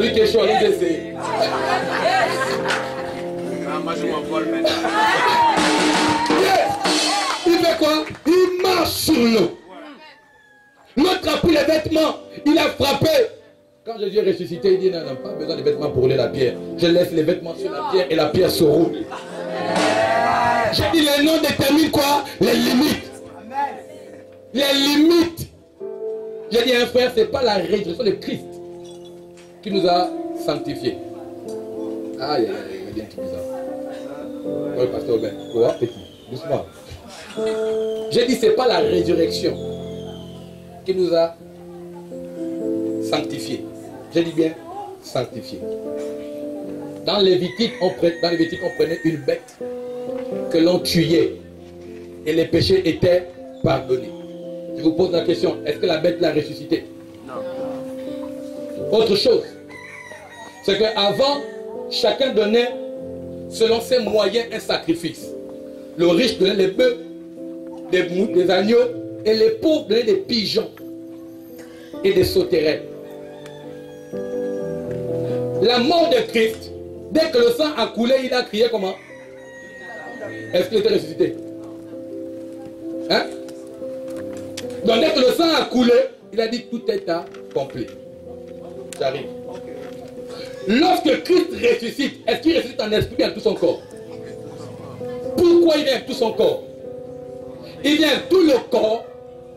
Celui qui est chaud, allez essayer. Il fait quoi? Il marche sur l'eau. L'autre a pris les vêtements, il a frappé. Quand Jésus est ressuscité, il dit non, non, pas besoin de vêtements pour rouler la pierre. Je laisse les vêtements sur la pierre et la pierre se roule. J'ai dit les noms déterminent quoi? Les limites. Les limites. J'ai dit un frère, c'est pas la résurrection de Christ qui nous a sanctifiés. Aïe, aïe, aïe, il est un petit bizarre. Oui, pasteur Aubin. Ouais, petit, doucement. J'ai dit c'est pas la résurrection qui nous a sanctifiés. J'ai dit bien sanctifiés. Dans Lévitique, on prenait une bête que l'on tuait et les péchés étaient pardonnés. Je vous pose la question, est-ce que la bête l'a ressuscité? Non. Autre chose, c'est qu'avant, chacun donnait selon ses moyens un sacrifice. Le riche donnait les bœufs, des agneaux, et les pauvres donnaient des pigeons et des sauterelles. La mort de Christ, dès que le sang a coulé, il a crié comment? Est-ce qu'il était ressuscité? Hein? Donc dès que le sang a coulé, il a dit tout est accompli. J'arrive. Lorsque Christ ressuscite, est-ce qu'il ressuscite en esprit et en tout son corps? Pourquoi il vient avec tout son corps? Il vient avec tout le corps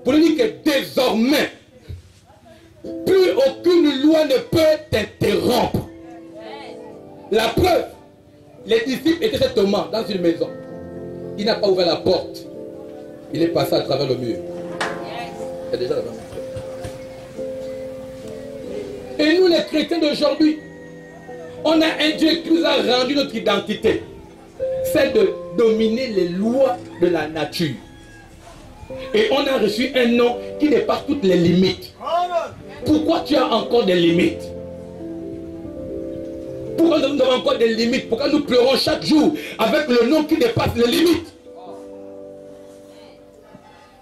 pour lui dire que désormais, plus aucune loi ne peut t'interrompre. La preuve, les disciples étaient chez Thomas dans une maison. Il n'a pas ouvert la porte. Il est passé à travers le mur. C'est déjà là-bas. Et nous, les chrétiens d'aujourd'hui, on a un Dieu qui nous a rendu notre identité. C'est de dominer les lois de la nature. Et on a reçu un nom qui dépasse toutes les limites. Pourquoi tu as encore des limites? Pourquoi nous avons encore des limites? Pourquoi nous pleurons chaque jour avec le nom qui dépasse les limites?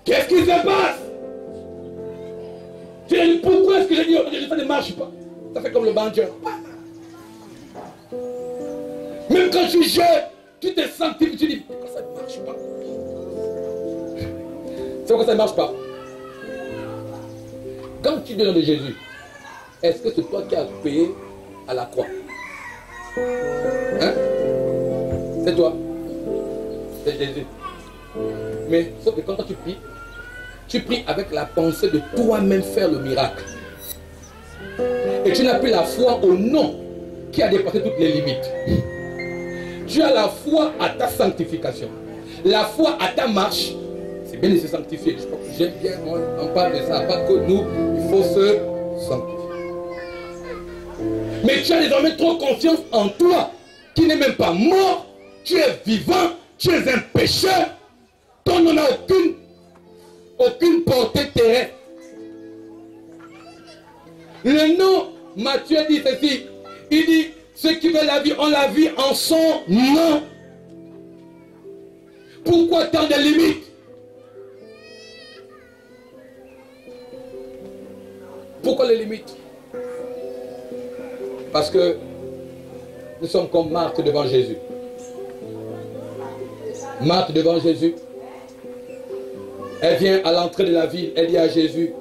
Qu'est-ce qui se passe? Pourquoi est-ce que j'ai dit ça ne marche pas? Ça fait comme le banjo. Même quand tu jeûnes, tu te sens, tu dis pourquoi ça ne marche pas? C'est pourquoi ça ne marche pas. Quand tu donnes de Jésus, est-ce que c'est toi qui as payé à la croix? Hein? C'est toi. C'est Jésus. Mais sauf que quand tu pries avec la pensée de toi-même faire le miracle. Et tu n'as plus la foi au nom qui a dépassé toutes les limites. Tu as la foi à ta sanctification. La foi à ta marche. C'est bien de se sanctifier. Je crois que j'aime bien, on parle de ça. Pas que nous, il faut se sanctifier. Mais tu as désormais trop confiance en toi, qui n'est même pas mort. Tu es vivant, tu es un pécheur. Ton nom n'a aucune portée terrestre. Le nom, Matthieu dit ceci. Il dit, ceux qui veulent la vie ont la vie en son nom. Pourquoi tant de limites? Pourquoi les limites? Parce que nous sommes comme Marthe devant Jésus. Marthe devant Jésus. Elle vient à l'entrée de la ville. Elle dit à Jésus,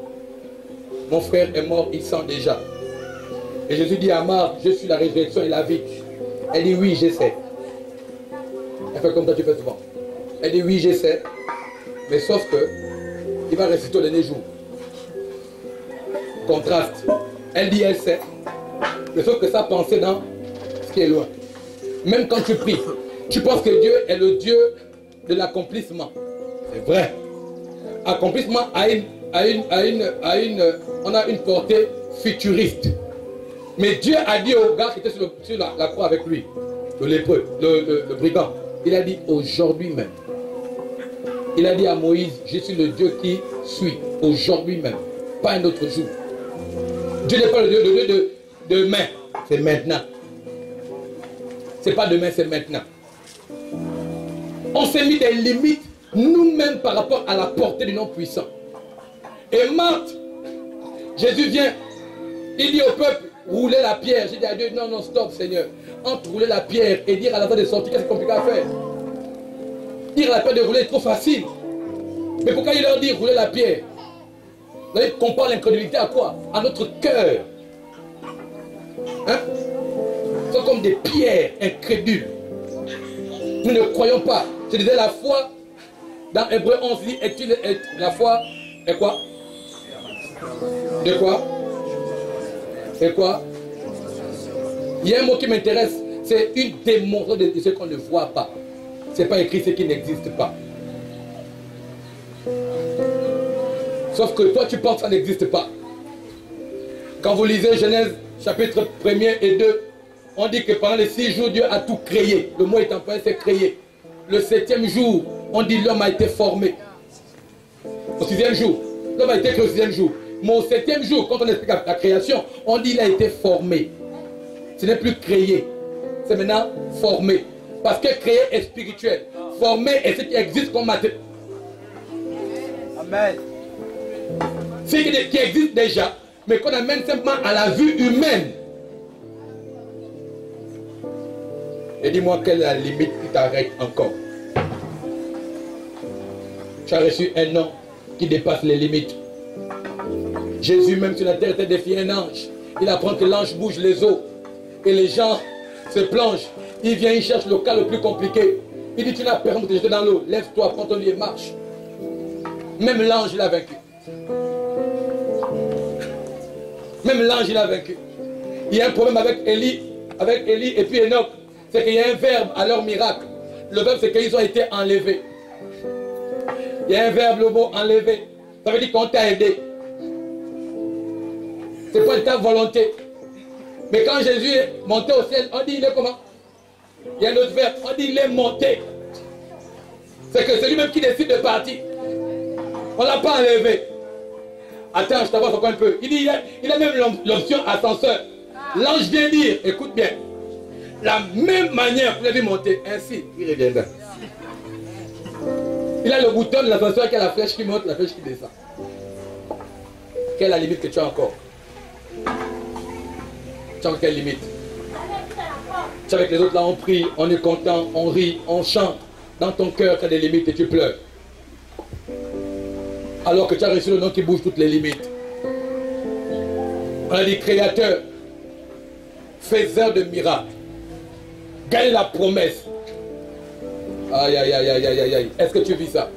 mon frère est mort, il sent déjà. Et Jésus dit à Marthe, je suis la résurrection et la vie. Elle dit oui, je sais. Elle fait comme ça, tu fais souvent. Elle dit oui, je sais. Mais sauf que il va ressusciter au dernier jour. Contraste. Elle dit elle sait. Mais sauf que ça pensait dans ce qui est loin. Même quand tu pries, tu penses que Dieu est le Dieu de l'accomplissement. C'est vrai. Accomplissement on a une portée futuriste. Mais Dieu a dit au gars qui était sur la croix avec lui, le lépreux, le brigand, il a dit aujourd'hui même. Il a dit à Moïse, je suis le Dieu qui suis aujourd'hui même, pas un autre jour. Dieu n'est pas le Dieu de demain, c'est maintenant. C'est pas demain, c'est maintenant. On s'est mis des limites nous-mêmes par rapport à la portée du nom puissant. Et Marthe, Jésus vient, il dit au peuple, rouler la pierre. J'ai dit à Dieu, non, non, stop, Seigneur. Entre rouler la pierre et dire à la fin de sortir, qu'est-ce qui est compliqué à faire? Dire à la pierre de rouler est trop facile. Mais pourquoi il leur dit rouler la pierre? Vous voyez, compare l'incrédulité à quoi? À notre cœur. Hein? Nous sommes comme des pierres incrédules. Nous ne croyons pas. Je disais, la foi, dans Hébreu 11, dit, la foi est quoi? De quoi? Et quoi? Il y a un mot qui m'intéresse, c'est une démonstration de ce qu'on ne voit pas. Ce n'est pas écrit ce qui n'existe pas. Sauf que toi tu penses que ça n'existe pas. Quand vous lisez Genèse chapitre 1er et 2, on dit que pendant les 6 jours, Dieu a tout créé. Le mot est employé, c'est créé. Le 7e jour, on dit l'homme a été formé. Au 6e jour, l'homme a été créé au 6e jour. Mais au 7e jour, quand on explique la création, on dit qu'il a été formé. Ce n'est plus créé, c'est maintenant formé. Parce que créé est spirituel. Formé est ce qui existe comme matière. Amen. Ce qui existe déjà, mais qu'on amène simplement à la vue humaine. Et dis-moi quelle est la limite qui t'arrête encore. Tu as reçu un nom qui dépasse les limites. Jésus, même sur la terre, était défié un ange. Il apprend que l'ange bouge les eaux. Et les gens se plongent. Il vient, il cherche le cas le plus compliqué. Il dit, tu n'as personne pour te jeter dans l'eau. Lève-toi, prends ton lit et marche. Même l'ange, il a vaincu. Même l'ange, il a vaincu. Il y a un problème avec Élie et puis Enoch. C'est qu'il y a un verbe à leur miracle. Le verbe, c'est qu'ils ont été enlevés. Il y a un verbe, le mot enlevé. Ça veut dire qu'on t'a aidé. C'est pas ta volonté. Mais quand Jésus est monté au ciel, on dit il est comment? Il y a un autre verbe, on dit il est monté. C'est que c'est lui-même qui décide de partir. On ne l'a pas enlevé. Attends, je t'avance encore un peu. Il dit il a même l'option ascenseur. L'ange vient dire, écoute bien, la même manière que vous avez monté, ainsi, il reviendra. Il a le bouton de l'ascenseur qui a la flèche qui monte, la flèche qui descend. Quelle est la limite que tu as encore? Tu as quelle limite? Tu sais, avec les autres là, on prie, on est content, on rit, on chante. Dans ton cœur, tu as des limites et tu pleures. Alors que tu as reçu le nom qui bouge toutes les limites. On a dit créateur, faiseur de miracles. Gagne la promesse. Aïe, aïe, aïe, aïe, aïe, aïe. Est-ce que tu vis ça?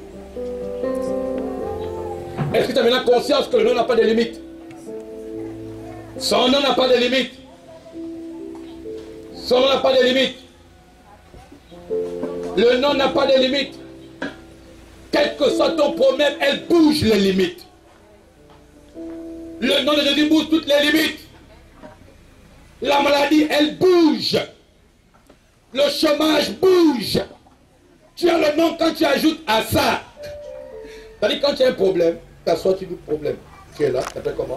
Est-ce que tu as maintenant conscience que le nom n'a pas de limite? Son nom n'a pas de limite. Son nom n'a pas de limite. Le nom n'a pas de limite. Quel que soit ton problème, elle bouge les limites. Le nom de Jésus bouge toutes les limites. La maladie, elle bouge. Le chômage bouge. Tu as le nom quand tu ajoutes à ça. C'est-à-dire quand tu as un problème, t'assois, tu dis problème. Tu es là, tu t'appelles comment?